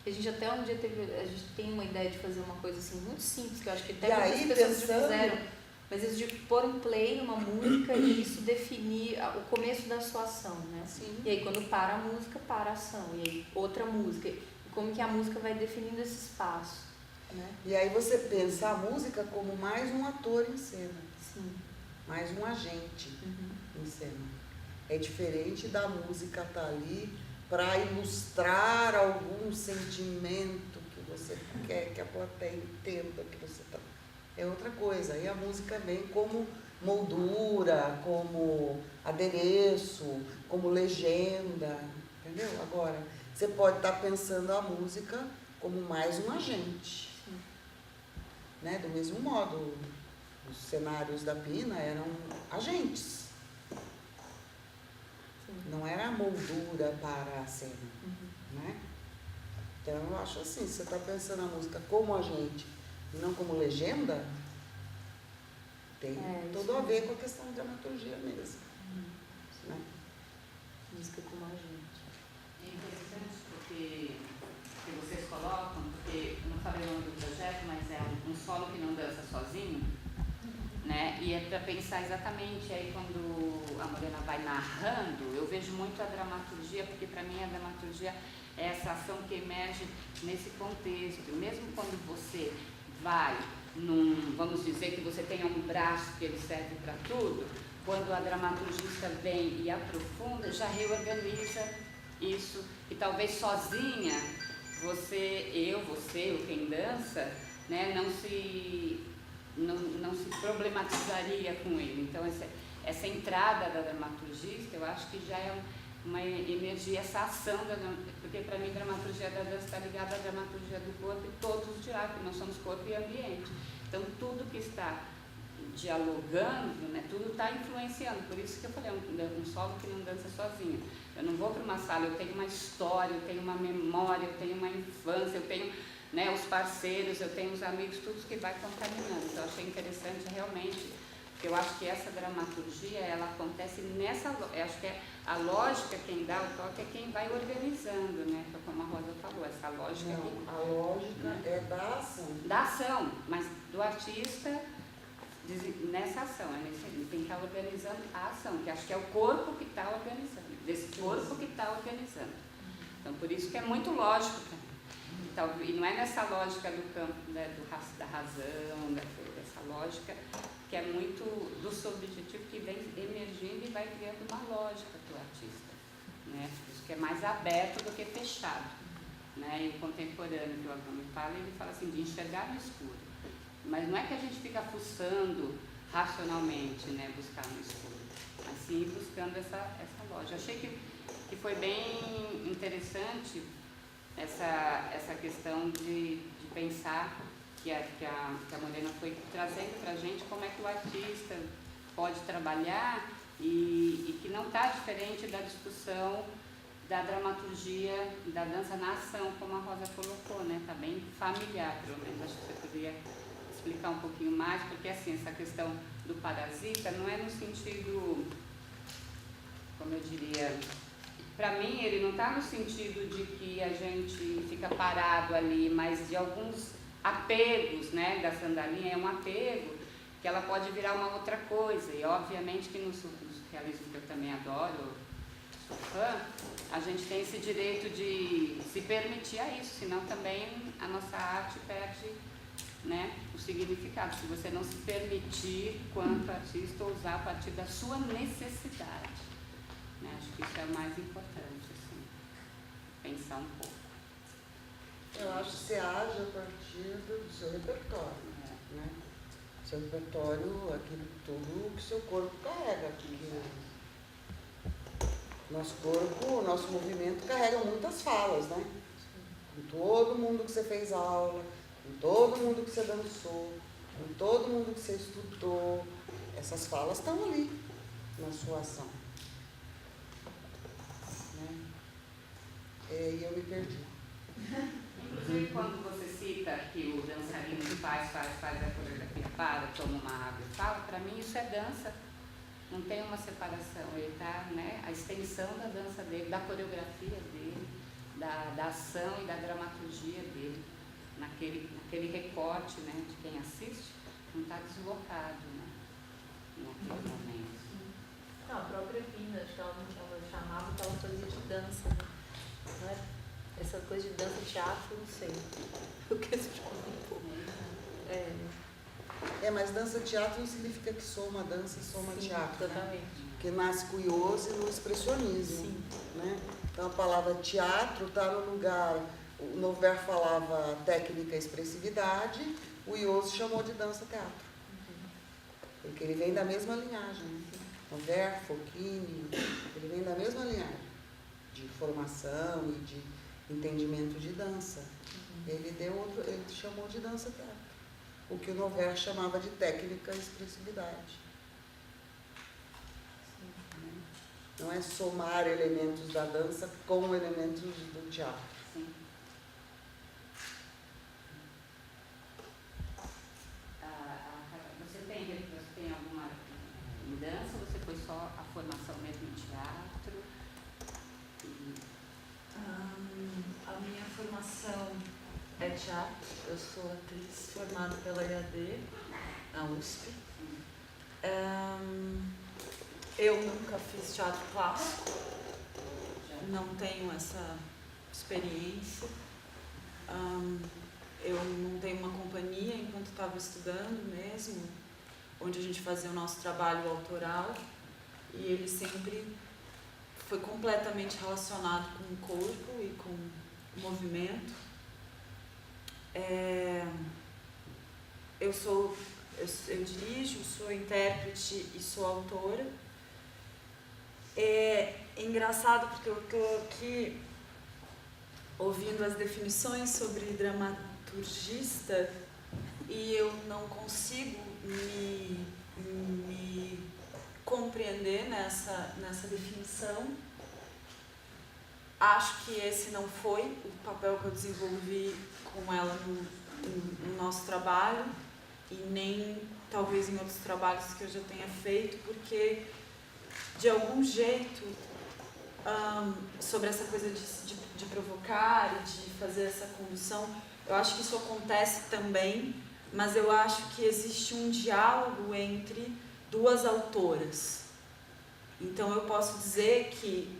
A gente até um dia a gente tem uma ideia de fazer uma coisa assim muito simples, que eu acho que até muitas pessoas já fizeram, mas isso de pôr um play numa música e isso definir o começo da sua ação, né? Sim. E aí quando para a música, para a ação, e aí outra música, e como que a música vai definindo esse espaço, né? E aí você pensa a música como mais um ator em cena. Sim. Mais um agente em cena. É diferente da música estar ali para ilustrar algum sentimento que você quer que a plateia entenda que você está. É outra coisa. Aí a música vem como moldura, como adereço, como legenda, entendeu? Agora, você pode estar pensando a música como mais um agente. Sim. Né? Do mesmo modo, os cenários da Pina eram agentes. Não era a moldura para a cena, né? Então, eu acho assim, se você está pensando a música como agente e não como legenda, tem tudo a ver com a questão de dramaturgia mesmo. Né? Música como agente. É interessante porque vocês colocam, porque eu não falei o nome do projeto, mas é um solo que não dança sozinho, né? E é para pensar exatamente aí quando a Morena vai narrando, eu vejo muito a dramaturgia, porque para mim a dramaturgia é essa ação que emerge nesse contexto. Mesmo quando você vai vamos dizer que você tenha um braço que ele serve para tudo, quando a dramaturgista vem e aprofunda, já reorganiza isso, e talvez sozinha, você, ou quem dança, né, não se problematizaria com ele. Então, essa entrada da dramaturgista, eu acho que já é uma energia, essa ação, porque para mim a dramaturgia da dança está ligada à dramaturgia do corpo e todos os diálogos, nós somos corpo e ambiente. Então, tudo que está dialogando, né, tudo está influenciando. Por isso que eu falei, um solo que não dança sozinho. Eu não vou para uma sala, eu tenho uma história, eu tenho uma memória, eu tenho uma infância, eu tenho, né, os parceiros, eu tenho os amigos, tudo que vai contaminando. Então, eu achei interessante realmente, porque eu acho que essa dramaturgia, ela acontece nessa, eu acho que a lógica, quem dá o toque é quem vai organizando, né, como a Rosa falou, essa lógica. Não, a lógica, né, é da ação. Da ação, mas do artista nessa ação, ele tem que estar organizando a ação, que acho que é o corpo que está organizando, desse corpo que está organizando. Então, por isso que é muito lógico também. Então, e não é nessa lógica do campo, né, da razão, dessa lógica que é muito do subjetivo, que vem emergindo e vai criando uma lógica para o artista, né? Isso que é mais aberto do que fechado, né? E o contemporâneo que o Agami fala, ele fala assim, de enxergar no escuro. Mas não é que a gente fica fuçando racionalmente, né, buscar no escuro, mas sim buscando essa lógica. Eu achei que foi bem interessante essa questão de pensar que a Morena foi trazendo para a gente como é que o artista pode trabalhar e que não está diferente da discussão da dramaturgia da dança na ação, como a Rosa colocou, né? Está bem familiar, pelo menos. Acho que você poderia explicar um pouquinho mais, porque assim, essa questão do parasita não é no sentido, como eu diria, para mim ele não está no sentido de que a gente fica parado ali, mas de alguns apegos, né, da sandalinha, é um apego que ela pode virar uma outra coisa, e obviamente que no surrealismo, que eu também adoro, sou fã, a gente tem esse direito de se permitir a isso, senão também a nossa arte perde, né, o significado, se você não se permitir, quanto artista, usar a partir da sua necessidade, né? Acho que isso é o mais importante, assim, pensar um pouco. Eu acho que você age a partir do seu repertório, né? Seu repertório, aquilo tudo que seu corpo carrega, porque nosso corpo, o nosso movimento carrega muitas falas, né? Com todo mundo que você fez aula, com todo mundo que você dançou, com todo mundo que você estudou, essas falas estão ali na sua ação. Né? E eu me perdi. Inclusive, quando você cita que o dançarino faz a coreografia, para, toma uma água e fala, para mim isso é dança. Não tem uma separação. Ele está, né, a extensão da dança dele, da coreografia dele, da ação e da dramaturgia dele, naquele recorte, né, de quem assiste, não está deslocado, né, naquele momento. Não, a própria Vina, acho que ela chamava o que ela fazia de dança, né? Não é? Essa coisa de dança, teatro, não sei. O que você comentou? Mas dança-teatro não significa que soma dança e soma teatro. Totalmente. Porque nasce com o Iose no expressionismo. Sim. Né? Então a palavra teatro está no lugar. O Nover falava técnica e expressividade, o Iose chamou de dança-teatro. Porque ele vem da mesma linhagem. Né? Nover, Focchini, ele vem da mesma linhagem de formação e de entendimento de dança. Ele chamou de dança-teatro. O que o Nover chamava de técnica e expressividade. Não é somar elementos da dança com elementos do teatro. Sim. Você tem alguma mudança? Você foi só a formação mesmo em teatro? A minha formação é teatro. Eu sou atriz formada pela HAD, na USP. Eu nunca fiz teatro clássico, não tenho essa experiência. Eu montei uma companhia enquanto estava estudando mesmo, onde a gente fazia o nosso trabalho autoral, e ele sempre foi completamente relacionado com o corpo e com o movimento. Eu dirijo, sou intérprete e sou autora. É engraçado porque eu estou aqui ouvindo as definições sobre dramaturgista e eu não consigo me compreender nessa definição. Acho que esse não foi o papel que eu desenvolvi com ela no nosso trabalho e nem talvez em outros trabalhos que eu já tenha feito, porque de algum jeito sobre essa coisa de provocar e de fazer essa condução, eu acho que isso acontece também, mas eu acho que existe um diálogo entre duas autoras. Então eu posso dizer que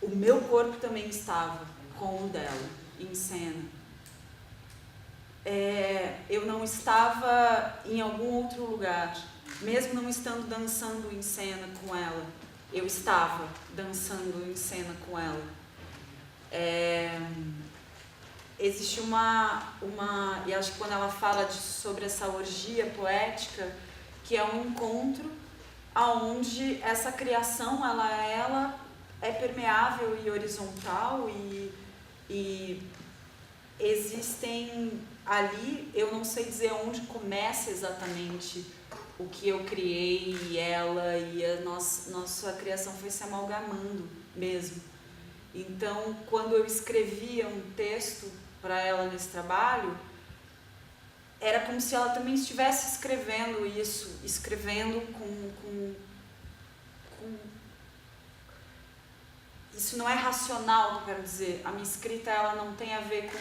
o meu corpo também estava com o dela em cena. Eu não estava em algum outro lugar, mesmo não estando dançando em cena com ela, eu estava dançando em cena com ela. Existe e acho que quando ela fala sobre essa orgia poética, que é um encontro aonde essa criação ela é permeável e horizontal e existem ali, eu não sei dizer onde começa exatamente o que eu criei e ela e a nossa criação foi se amalgamando mesmo. Então, quando eu escrevia um texto para ela nesse trabalho, era como se ela também estivesse escrevendo isso, escrevendo com isso não é racional, que eu quero dizer. A minha escrita ela não tem a ver com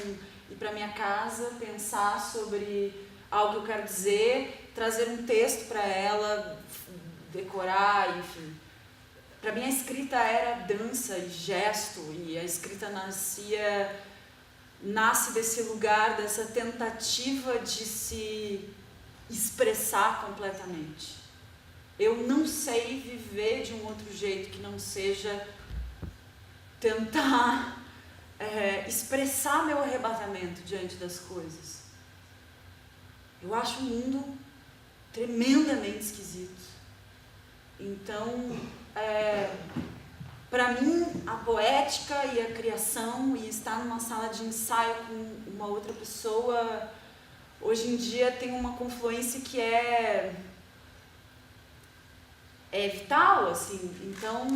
ir para minha casa, pensar sobre algo que eu quero dizer, trazer um texto para ela, decorar, enfim. Para mim a escrita era dança e gesto, e a escrita nasce desse lugar, dessa tentativa de se expressar completamente. Eu não sei viver de um outro jeito que não seja tentar expressar meu arrebatamento diante das coisas. Eu acho o mundo tremendamente esquisito. Então, para mim, a poética e a criação e estar numa sala de ensaio com uma outra pessoa, hoje em dia tem uma confluência que é vital, assim. Então,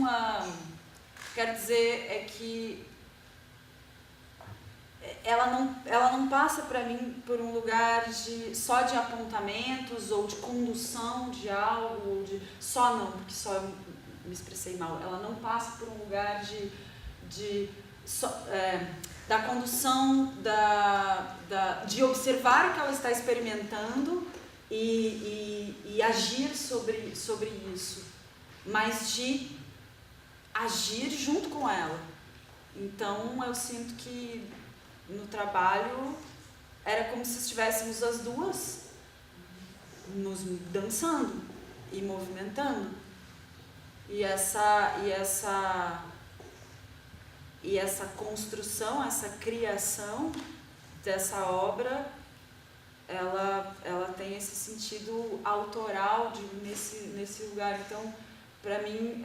quero dizer é que ela não passa para mim por um lugar só de apontamentos ou de condução de algo, ou porque só eu me expressei mal. Ela não passa por um lugar de da condução, de observar o que ela está experimentando e agir sobre isso, mas de agir junto com ela. Então eu sinto que no trabalho era como se estivéssemos as duas nos dançando e movimentando. E essa construção, essa criação dessa obra, ela tem esse sentido autoral nesse lugar. Então, para mim,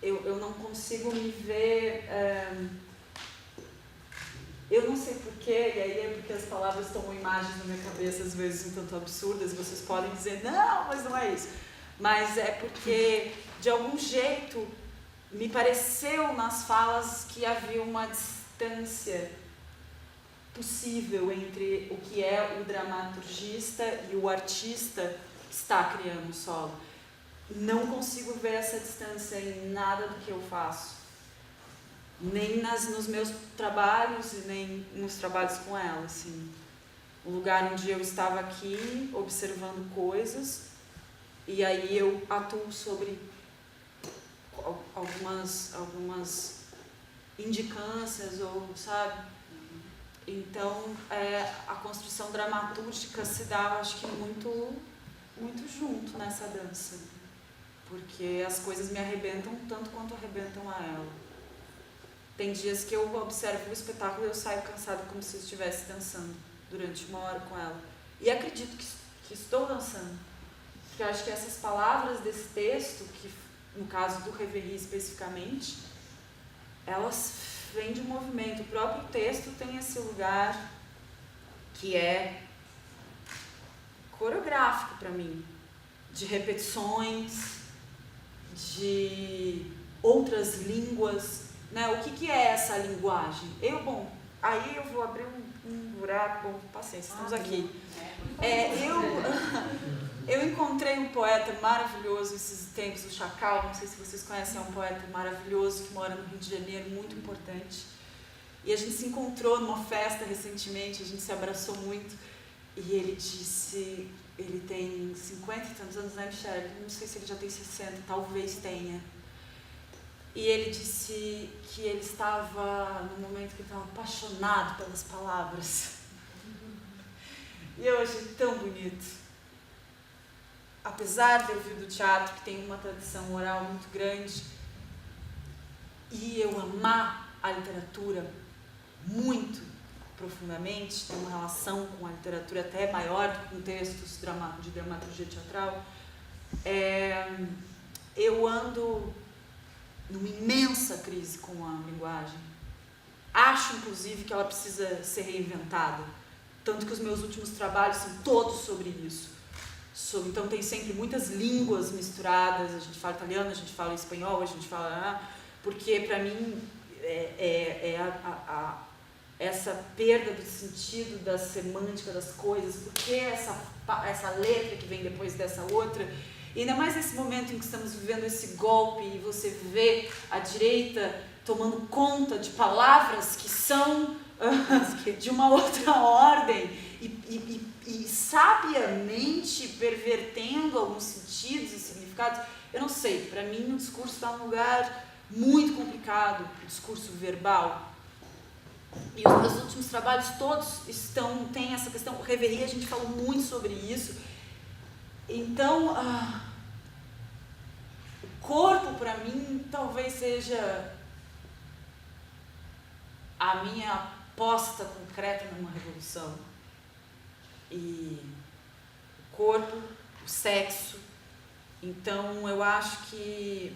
eu não consigo me ver... eu não sei porquê, e aí é porque as palavras tomam imagens na minha cabeça, às vezes um tanto absurdas, e vocês podem dizer, não, mas não é isso. Mas é porque, de algum jeito, me pareceu nas falas que havia uma distância possível entre o que é o dramaturgista e o artista que está criando o solo. Não consigo ver essa distância em nada do que eu faço. Nem nos meus trabalhos e nem nos trabalhos com ela, assim. O lugar onde eu estava aqui, observando coisas, e aí eu atuo sobre algumas indicâncias, ou, sabe? Então, a construção dramatúrgica se dá, acho que, muito, muito junto nessa dança. Porque as coisas me arrebentam tanto quanto arrebentam a ela. Tem dias que eu observo o espetáculo e eu saio cansada como se eu estivesse dançando durante 1 hora com ela. E acredito que estou dançando. Porque eu acho que essas palavras desse texto, que no caso do Reverie especificamente, elas vêm de um movimento. O próprio texto tem esse lugar que é coreográfico para mim, de repetições, de outras línguas, né? O que é essa linguagem? Aí eu vou abrir um buraco, bom, paciência, estamos aqui. Eu encontrei um poeta maravilhoso esses tempos, o Chacal, não sei se vocês conhecem, é um poeta maravilhoso que mora no Rio de Janeiro, muito importante. E a gente se encontrou numa festa recentemente, a gente se abraçou muito, e ele disse, ele tem 50 e tantos anos, né, Michele? Não sei se ele já tem 60, talvez tenha. E ele disse que ele estava, no momento que ele estava apaixonado pelas palavras. E eu achei tão bonito. Apesar de eu vir do teatro, que tem uma tradição oral muito grande, e eu amar a literatura muito profundamente, tem uma relação com a literatura até maior do que com textos de dramaturgia teatral, eu ando numa imensa crise com a linguagem. Acho, inclusive, que ela precisa ser reinventada. Tanto que os meus últimos trabalhos são todos sobre isso. Então tem sempre muitas línguas misturadas, a gente fala italiano, a gente fala espanhol, a gente fala... Porque, para mim, essa perda do sentido, da semântica das coisas, porque essa letra que vem depois dessa outra... E ainda mais nesse momento em que estamos vivendo esse golpe e você vê a direita tomando conta de palavras que são de uma outra ordem e sabiamente pervertendo alguns sentidos e significados. Eu não sei, para mim o discurso está num lugar muito complicado, o discurso verbal. E os meus últimos trabalhos todos tem essa questão. O Reverie, a gente falou muito sobre isso. Então, o corpo, para mim, talvez seja a minha aposta concreta numa revolução. E o corpo, o sexo. Então, eu acho que...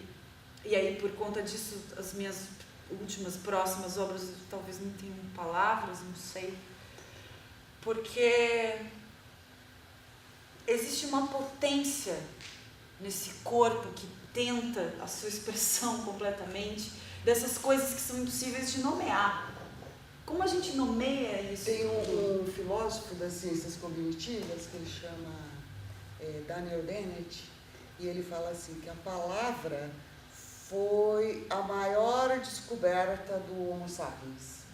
E aí, por conta disso, as minhas últimas, próximas obras talvez não tenham palavras, não sei. Porque... existe uma potência nesse corpo que tenta a sua expressão completamente, dessas coisas que são impossíveis de nomear. Como a gente nomeia isso? Tem um filósofo das ciências cognitivas que ele chama Daniel Dennett, e ele fala assim, que a palavra foi a maior descoberta descoberta do Homo sapiens.